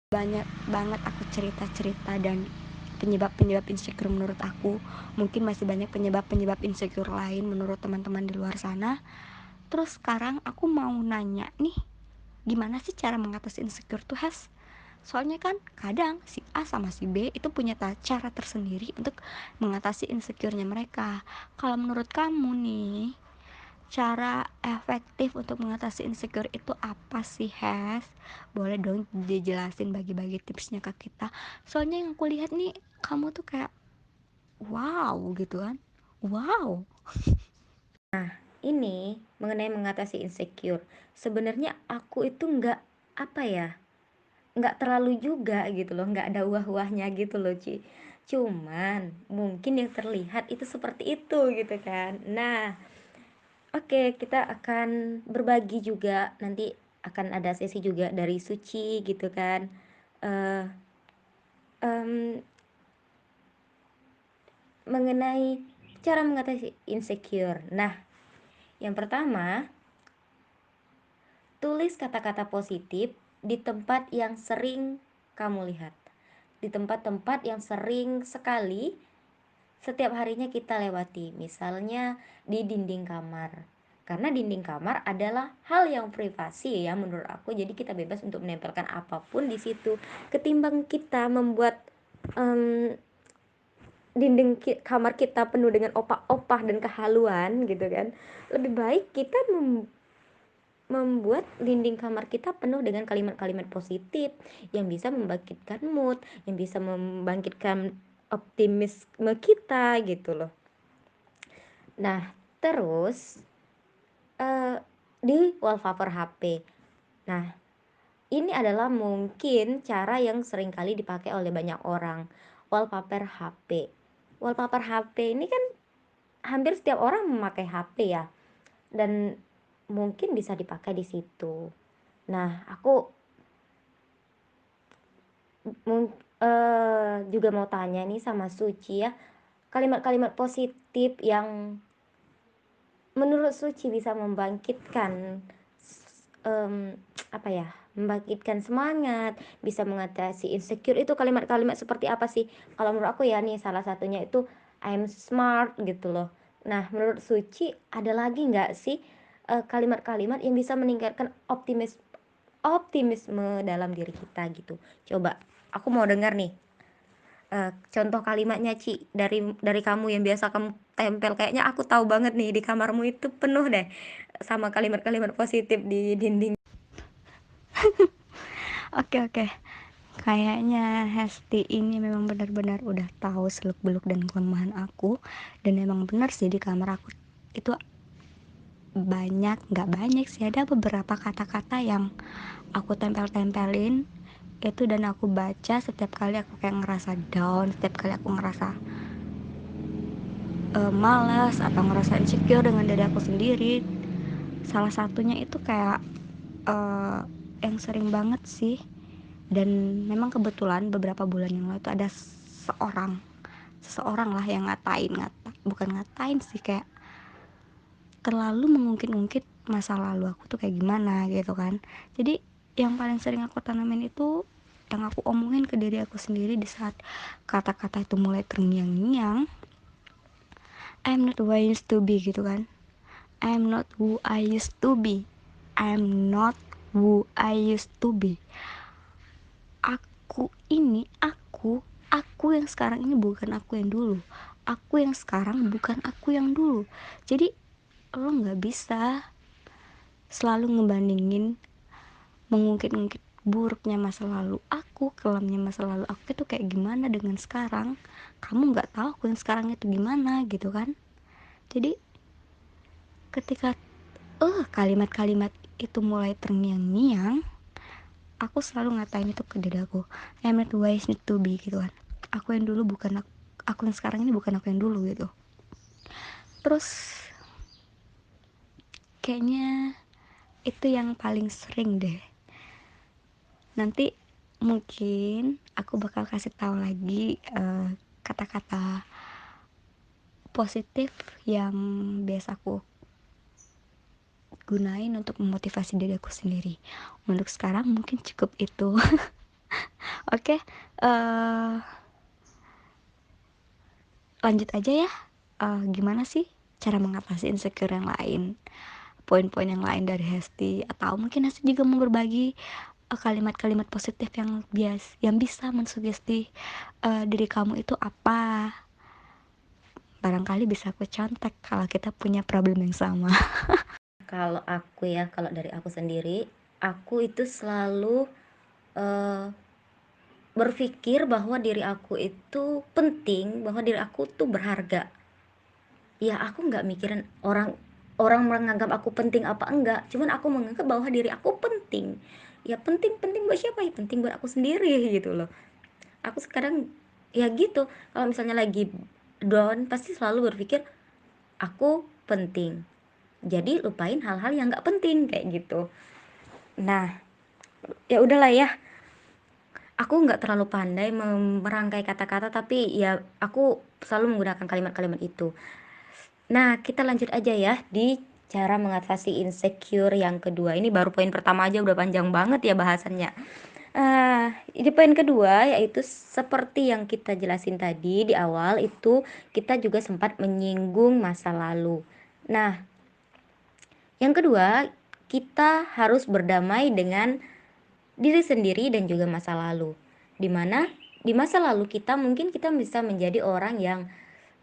banyak banget aku cerita-cerita dan penyebab-penyebab insecure menurut aku. Mungkin masih banyak penyebab-penyebab insecure lain menurut teman-teman di luar sana. Terus sekarang aku mau nanya nih, gimana sih cara mengatasi insecure tuh, Has? Soalnya kan kadang si A sama si B itu punya cara tersendiri untuk mengatasi insecure-nya mereka. Kalau menurut kamu nih, cara efektif untuk mengatasi insecure itu apa sih, Hes? Boleh dong dijelasin, bagi-bagi tipsnya ke kita. Soalnya yang aku lihat nih, kamu tuh kayak wow gitu kan. Wow. Ini mengenai mengatasi insecure. Sebenarnya aku itu nggak apa ya, nggak terlalu juga gitu loh, nggak ada wah-wahnya gitu loh Ci. Cuman mungkin yang terlihat itu seperti itu gitu kan. Nah, oke, kita akan berbagi juga, nanti akan ada sesi juga dari Suci gitu kan. eh em, Mengenai cara mengatasi insecure. Nah, yang pertama, tulis kata-kata positif di tempat yang sering kamu lihat. Di tempat-tempat yang sering sekali setiap harinya kita lewati. Misalnya di dinding kamar. Karena dinding kamar adalah hal yang privasi ya menurut aku. Jadi kita bebas untuk menempelkan apapun di situ. Ketimbang kita membuat em, dinding kamar kita penuh dengan opah-opah dan kehaluan gitu kan. Lebih baik kita membuat dinding kamar kita penuh dengan kalimat-kalimat positif yang bisa membangkitkan mood, yang bisa membangkitkan optimisme kita gitu loh. Nah, terus di wallpaper HP. Nah, ini adalah mungkin cara yang sering kali dipakai oleh banyak orang. Wallpaper HP. Wallpaper HP ini kan hampir setiap orang memakai HP ya. Dan mungkin bisa dipakai di situ. Nah, aku juga mau tanya nih sama Suci ya, kalimat-kalimat positif yang menurut Suci bisa membangkitkan em, apa ya, membangkitkan semangat, bisa mengatasi insecure, itu kalimat-kalimat seperti apa sih? Kalau menurut aku ya nih, salah satunya itu I'm smart gitu loh. Nah, menurut Suci ada lagi nggak sih kalimat-kalimat yang bisa meningkatkan optimisme dalam diri kita gitu? Coba, aku mau dengar nih contoh kalimatnya Ci, dari kamu yang biasa kamu tempel. Kayaknya aku tahu banget nih di kamarmu itu penuh deh sama kalimat-kalimat positif di dinding. Oke, oke. Kayaknya Hesti ini memang benar-benar udah tahu seluk-beluk dan kelemahan aku. Dan memang benar sih, di kamar aku itu banyak, nggak banyak sih, ada beberapa kata-kata yang aku tempel-tempelin itu, dan aku baca setiap kali aku kayak ngerasa down, setiap kali aku ngerasa malas atau ngerasa insecure dengan diri aku sendiri. Salah satunya itu kayak uh, yang sering banget sih, dan memang kebetulan beberapa bulan yang lalu itu ada seseorang lah yang bukan ngatain sih, kayak terlalu mengungkit-ungkit masa lalu aku tuh kayak gimana gitu kan. Jadi yang paling sering aku tanamin itu, yang aku omongin ke diri aku sendiri di saat kata-kata itu mulai terngiang-ngiang, I'm not who I used to be gitu kan. I'm not who I used to be. I'm not who I used to be. Aku yang sekarang ini bukan aku yang dulu. Aku yang sekarang bukan aku yang dulu. Jadi lo nggak bisa selalu ngebandingin, mengungkit-ungkit buruknya masa lalu aku, kelamnya masa lalu aku itu kayak gimana dengan sekarang. Kamu nggak tahu aku yang sekarang itu gimana gitu kan. Jadi ketika kalimat-kalimat itu mulai terngiang-ngiang, aku selalu ngatain itu ke diri aku, I'm not who I need to be gitu kan. Aku yang dulu bukan aku yang sekarang ini bukan aku yang dulu gitu. Terus kayaknya itu yang paling sering deh. Nanti mungkin aku bakal kasih tahu lagi kata-kata positif yang biasa aku gunain untuk memotivasi diri aku sendiri. Untuk sekarang mungkin cukup itu. Oke, lanjut aja ya. Gimana sih cara mengatasi insecure yang lain? Poin-poin yang lain dari Hesti, atau mungkin Hesti juga mau berbagi kalimat-kalimat positif yang bisa mensugesti diri kamu itu apa? Barangkali bisa aku contek kalau kita punya problem yang sama. Kalau aku ya, kalau dari aku sendiri, aku itu selalu eh, berpikir bahwa diri aku itu penting, bahwa diri aku tuh berharga. Ya aku nggak mikirin orang orang menganggap aku penting apa enggak, cuman aku menganggap bahwa diri aku penting. Ya penting penting buat siapa? Ya penting buat aku sendiri gitu loh. Aku sekarang ya gitu, kalau misalnya lagi down pasti selalu berpikir aku penting, jadi lupain hal-hal yang nggak penting kayak gitu. Nah, ya udahlah ya, aku nggak terlalu pandai merangkai kata-kata, tapi ya aku selalu menggunakan kalimat-kalimat itu. Nah, kita lanjut aja ya di cara mengatasi insecure yang kedua. Ini baru poin pertama aja udah panjang banget ya bahasannya. Ini poin kedua, yaitu seperti yang kita jelasin tadi di awal itu, kita juga sempat menyinggung masa lalu. Nah, yang kedua, kita harus berdamai dengan diri sendiri dan juga masa lalu. Dimana di masa lalu kita mungkin kita bisa menjadi orang yang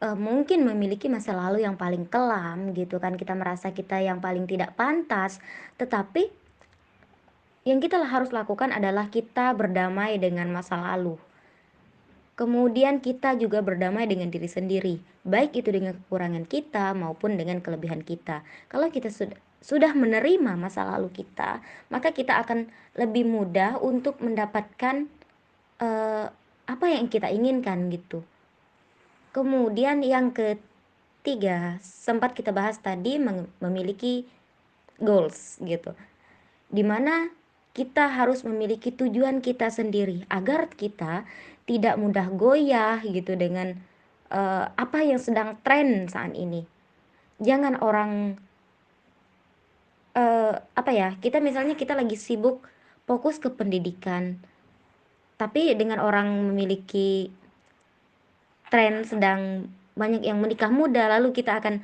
mungkin memiliki masa lalu yang paling kelam gitu kan, kita merasa kita yang paling tidak pantas, tetapi yang kita harus lakukan adalah kita berdamai dengan masa lalu. Kemudian kita juga berdamai dengan diri sendiri, baik itu dengan kekurangan kita maupun dengan kelebihan kita. Kalau kita sudah menerima masa lalu kita, maka kita akan lebih mudah untuk mendapatkan eh, apa yang kita inginkan gitu. Kemudian yang ketiga, sempat kita bahas tadi, memiliki goals gitu. Dimana kita harus memiliki tujuan kita sendiri agar kita tidak mudah goyah gitu dengan apa yang sedang tren saat ini. Jangan orang apa ya, kita misalnya kita lagi sibuk fokus ke pendidikan, tapi dengan orang memiliki tren sedang banyak yang menikah muda, lalu kita akan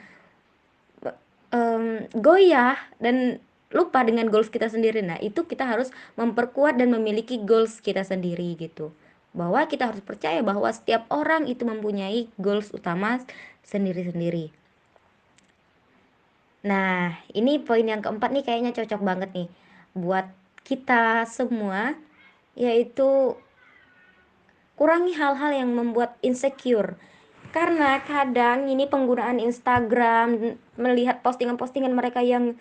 goyah dan lupa dengan goals kita sendiri. Nah, itu kita harus memperkuat dan memiliki goals kita sendiri gitu. Bahwa kita harus percaya bahwa setiap orang itu mempunyai goals utama sendiri-sendiri. Nah, ini poin yang keempat nih kayaknya cocok banget nih buat kita semua, yaitu kurangi hal-hal yang membuat insecure. Karena kadang ini penggunaan Instagram, melihat postingan-postingan mereka yang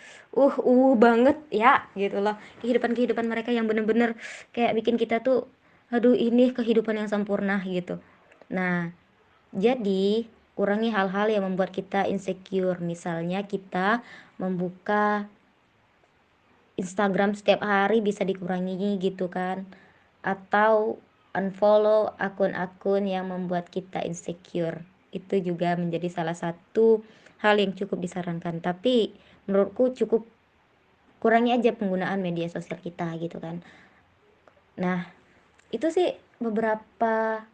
banget ya gitu loh. Kehidupan-kehidupan mereka yang bener-bener kayak bikin kita tuh aduh ini kehidupan yang sempurna gitu. Nah, jadi kurangi hal-hal yang membuat kita insecure. Misalnya kita membuka Instagram setiap hari bisa dikurangi gitu kan, atau unfollow akun-akun yang membuat kita insecure. Itu juga menjadi salah satu hal yang cukup disarankan, tapi menurutku cukup kurangi aja penggunaan media sosial kita gitu kan. Nah, itu sih beberapa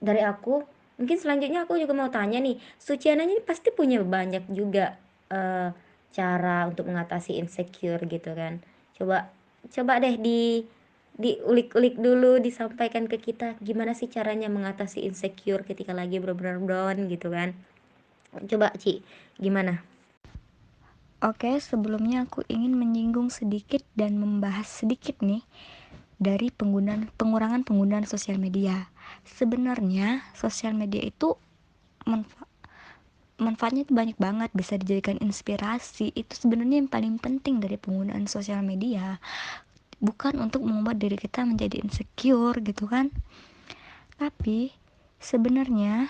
dari aku. Mungkin selanjutnya aku juga mau tanya nih, Suciana ini pasti punya banyak juga eh, cara untuk mengatasi insecure gitu kan. Coba coba deh diulik-ulik dulu, disampaikan ke kita gimana sih caranya mengatasi insecure ketika lagi benar-benar down gitu kan. Coba Ci, gimana? Oke, sebelumnya aku ingin menyinggung sedikit dan membahas sedikit nih dari pengurangan penggunaan sosial media. Sebenarnya sosial media itu manfaatnya itu banyak banget, bisa dijadikan inspirasi. Itu sebenarnya yang paling penting dari penggunaan sosial media, bukan untuk membuat diri kita menjadi insecure gitu kan. Tapi sebenarnya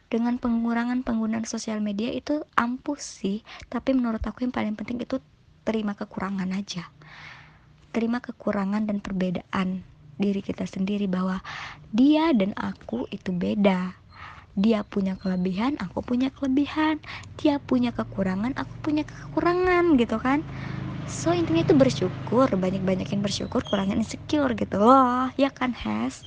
dengan pengurangan penggunaan sosial media itu ampuh sih, tapi menurut aku yang paling penting itu terima kekurangan aja. Terima kekurangan dan perbedaan diri kita sendiri, bahwa dia dan aku itu beda. Dia punya kelebihan, aku punya kelebihan. Dia punya kekurangan, aku punya kekurangan gitu kan. So intinya itu bersyukur, banyak-banyakin bersyukur, kurangin insecure gitu loh, ya kan Has?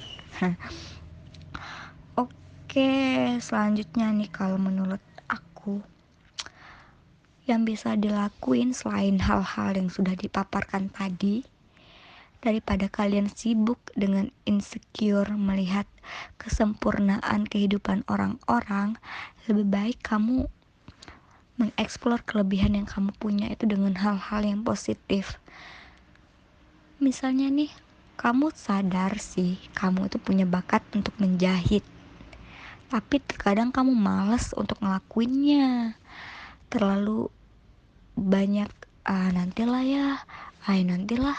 Oke, selanjutnya nih, kalau menurut aku yang bisa dilakuin selain hal-hal yang sudah dipaparkan tadi, daripada kalian sibuk dengan insecure melihat kesempurnaan kehidupan orang-orang, lebih baik kamu mengeksplor kelebihan yang kamu punya itu dengan hal-hal yang positif. Misalnya nih, kamu sadar sih kamu itu punya bakat untuk menjahit, tapi terkadang kamu malas untuk ngelakuinnya, terlalu banyak nantilah ya, nantilah,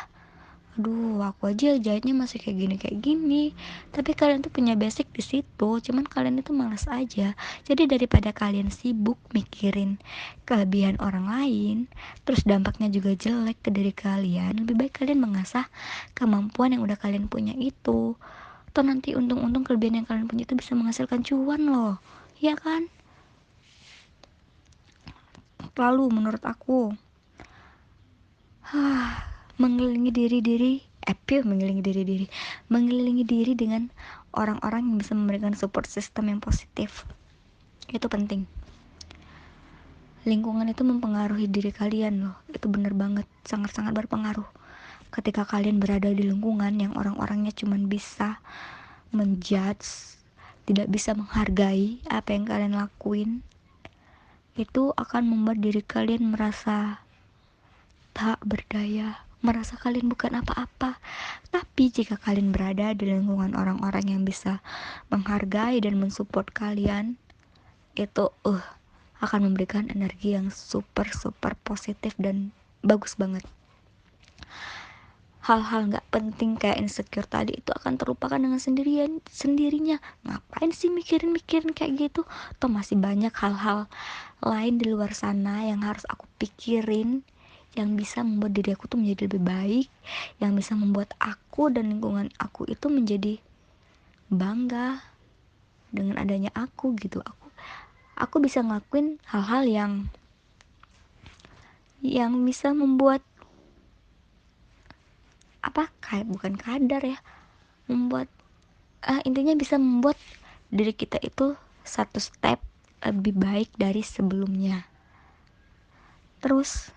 aduh aku aja jahitnya masih kayak gini, tapi kalian tuh punya basic di situ, cuman kalian itu malas aja. Jadi daripada kalian sibuk mikirin kelebihan orang lain, terus dampaknya juga jelek ke diri kalian, lebih baik kalian mengasah kemampuan yang udah kalian punya itu. Atau nanti untung-untung kelebihan yang kalian punya itu bisa menghasilkan cuan loh, ya kan? Lalu menurut aku, mengelilingi mengelilingi diri dengan orang-orang yang bisa memberikan support system yang positif itu penting. Lingkungan itu mempengaruhi diri kalian loh, itu bener banget, sangat-sangat berpengaruh. Ketika kalian berada di lingkungan yang orang-orangnya cuma bisa menjudge, tidak bisa menghargai apa yang kalian lakuin, itu akan membuat diri kalian merasa tak berdaya, merasa kalian bukan apa-apa. Tapi jika kalian berada di lingkungan orang-orang yang bisa menghargai dan mensupport kalian, itu akan memberikan energi yang super super positif dan bagus banget. Hal-hal nggak penting kayak insecure tadi itu akan terlupakan dengan sendirinya. Ngapain sih mikirin kayak gitu? Toh masih banyak hal-hal lain di luar sana yang harus aku pikirin, yang bisa membuat diri aku tuh menjadi lebih baik, yang bisa membuat aku dan lingkungan aku itu menjadi bangga dengan adanya aku gitu. Aku bisa ngelakuin hal-hal yang bisa membuat apa, kayak bukan kadar ya, membuat intinya bisa membuat diri kita itu satu step lebih baik dari sebelumnya. Terus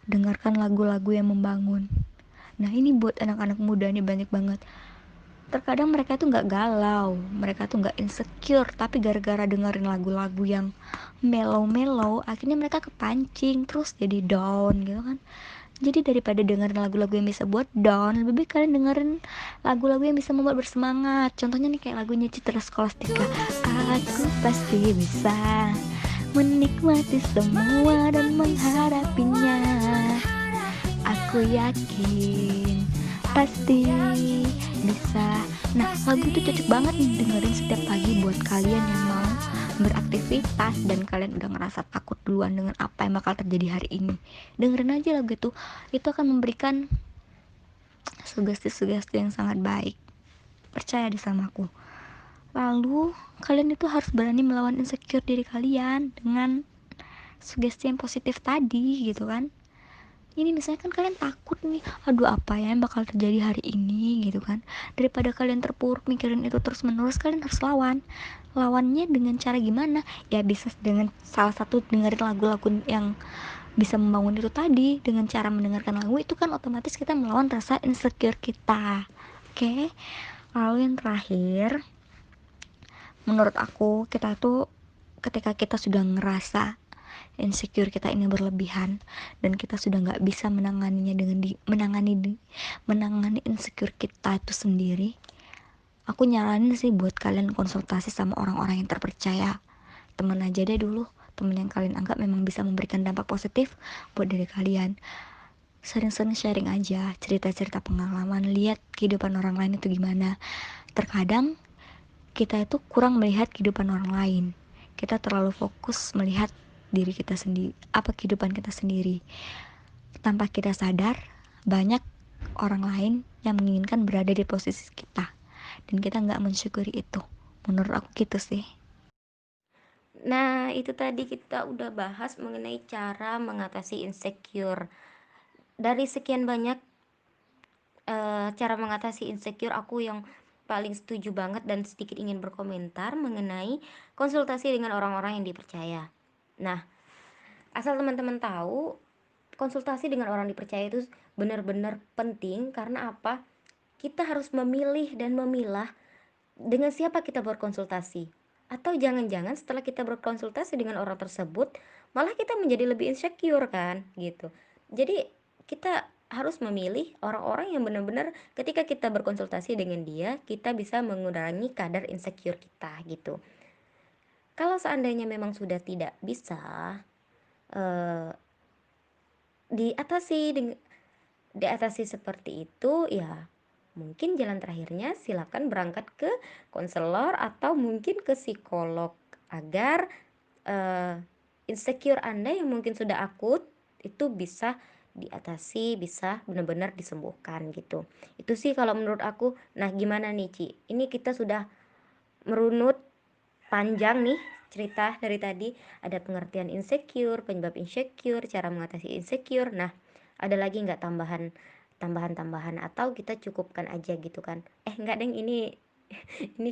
dengarkan lagu-lagu yang membangun. Nah ini buat anak-anak muda nih banyak banget. Terkadang mereka tuh nggak galau, mereka tuh nggak insecure, tapi gara-gara dengerin lagu-lagu yang mellow-mellow, akhirnya mereka kepancing terus jadi down gitu kan. Jadi daripada dengerin lagu-lagu yang bisa buat down, lebih baik kalian dengerin lagu-lagu yang bisa membuat bersemangat. Contohnya nih kayak lagunya Citra Scholastika, aku pasti bisa menikmati semua dan menghadapinya. Aku yakin pasti bisa. Nah lagu itu cocok banget nih dengerin setiap pagi buat kalian yang mau beraktivitas dan kalian udah ngerasa takut duluan dengan apa yang bakal terjadi hari ini. Dengerin aja lagu itu akan memberikan sugesti-sugesti yang sangat baik, percaya di sama aku. Lalu kalian itu harus berani melawan insecure diri kalian dengan sugesti yang positif tadi gitu kan. Ini misalnya kan kalian takut nih, aduh apa ya yang bakal terjadi hari ini gitu kan. Daripada kalian terpuruk mikirin itu terus menerus, kalian harus lawannya dengan cara gimana ya, bisa dengan salah satu dengerin lagu-lagu yang bisa membangun itu tadi. Dengan cara mendengarkan lagu itu kan otomatis kita melawan rasa insecure kita. Oke. Lalu yang terakhir, menurut aku kita tuh ketika kita sudah ngerasa insecure kita ini berlebihan dan kita sudah nggak bisa menanganinya dengan menangani insecure kita itu sendiri, aku nyaranin sih buat kalian konsultasi sama orang-orang yang terpercaya. Temen aja deh dulu, temen yang kalian anggap memang bisa memberikan dampak positif buat diri kalian. Sering-sering sharing aja cerita-cerita pengalaman, lihat kehidupan orang lain itu gimana. Terkadang kita itu kurang melihat kehidupan orang lain, kita terlalu fokus melihat diri kita sendiri, apa kehidupan kita sendiri. Tanpa kita sadar, banyak orang lain yang menginginkan berada di posisi kita dan kita nggak mensyukuri itu. Menurut aku gitu sih. Nah, itu tadi kita udah bahas mengenai cara mengatasi insecure. Dari sekian banyak cara mengatasi insecure, aku yang paling setuju banget dan sedikit ingin berkomentar mengenai konsultasi dengan orang-orang yang dipercaya. Nah, asal teman-teman tahu, konsultasi dengan orang dipercaya itu benar-benar penting. Karena apa? Kita harus memilih dan memilah dengan siapa kita berkonsultasi. Atau jangan-jangan setelah kita berkonsultasi dengan orang tersebut, malah kita menjadi lebih insecure kan, gitu. Jadi kita harus memilih orang-orang yang benar-benar ketika kita berkonsultasi dengan dia, kita bisa mengurangi kadar insecure kita gitu. Kalau seandainya memang sudah tidak bisa eh, diatasi dengan diatasi seperti itu, ya mungkin jalan terakhirnya silakan berangkat ke konselor atau mungkin ke psikolog agar eh, insecure Anda yang mungkin sudah akut itu bisa diatasi, bisa benar-benar disembuhkan gitu. Itu sih kalau menurut aku. Nah, gimana nih Ci? Ini kita sudah merunut panjang nih cerita dari tadi. Ada pengertian insecure, penyebab insecure, cara mengatasi insecure. Nah, ada lagi nggak tambahan atau kita cukupkan aja gitu kan? Nggak deng, ini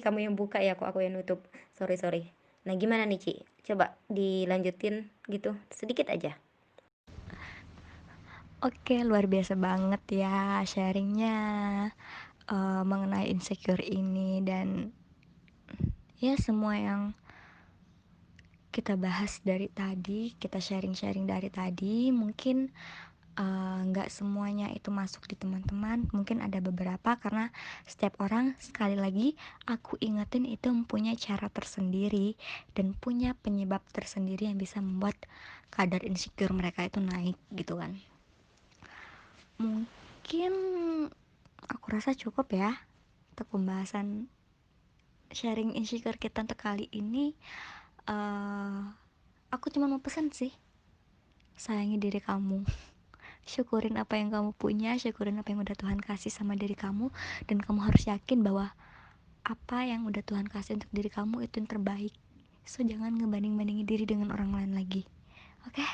kamu yang buka ya, aku yang nutup. Sorry sorry. Nah, gimana nih Ci? Coba dilanjutin gitu sedikit aja. Oke, luar biasa banget ya sharingnya mengenai insecure ini, dan ya semua yang kita bahas dari tadi, kita sharing-sharing dari tadi, mungkin nggak semuanya itu masuk di teman-teman, mungkin ada beberapa, karena setiap orang, sekali lagi aku ingetin, itu mempunyai cara tersendiri dan punya penyebab tersendiri yang bisa membuat kadar insecure mereka itu naik gitu kan. Mungkin aku rasa cukup ya untuk pembahasan sharing insecure kita untuk kali ini. eh aku cuma mau pesan sih, sayangi diri kamu, syukurin apa yang kamu punya, syukurin apa yang udah Tuhan kasih sama diri kamu, dan kamu harus yakin bahwa apa yang udah Tuhan kasih untuk diri kamu itu yang terbaik. So jangan ngebanding-bandingin diri dengan orang lain lagi. Oke?